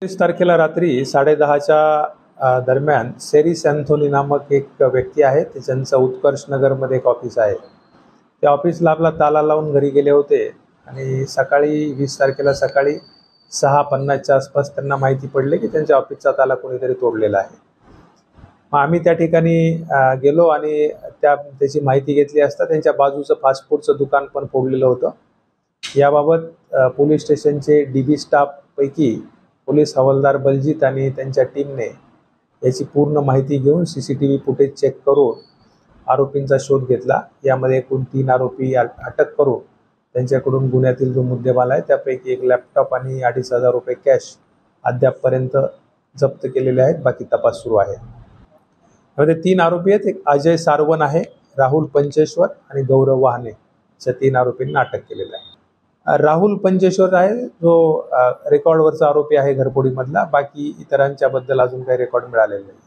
30 तारखेला रात्री 10:30च्या दरम्यान सेरिस अँथोनी नामक एक व्यक्ती आहे, त्यांचं उत्कर्ष नगरमध्ये एक ऑफिस आहे. त्या ऑफिसला आपला ताला लावून घरी गेले होते आणि सकाळी 20 तारखेला सकाळी 6:50च्या आसपास त्यांना माहिती पडले की त्यांच्या ऑफिसचा ताला कोणीतरी तोडलेला आहे. मग आम्ही त्या ठिकाणी गेलो आणि त्याची माहिती घेतली असता त्यांच्या बाजूचं फास्ट फूडचं दुकान पण फोडलेलं होतं. याबाबत पोलीस स्टेशनचे DB स्टाफपैकी पोलीस हवालदार बलजीत आणि त्यांच्या टीमने याची पूर्ण माहिती घेऊन CCTV फुटेज चेक करून आरोपींचा शोध घेतला. यामध्ये एकूण 3 आरोपी अटक करून त्यांच्याकडून गुन्ह्यातील जो मुद्देमाल आहे त्यापैकी एक लॅपटॉप आणि 2,500 रुपये कॅश अद्यापपर्यंत जप्त केलेले आहेत. बाकी तपास सुरू आहे. यामध्ये 3 आरोपी आहेत. एक अजय सारवण आहे, राहुल पंचेश्वर आणि गौरव वाहने अशा 3 आरोपींना अटक केलेलं आहे. राहुल पंचेश्वर आहे जो रेकॉर्डवरचा आरोपी आहे घरफोडीमधला. बाकी इतरांच्या बद्दल अजून काही रेकॉर्ड मिळालेलं नाही.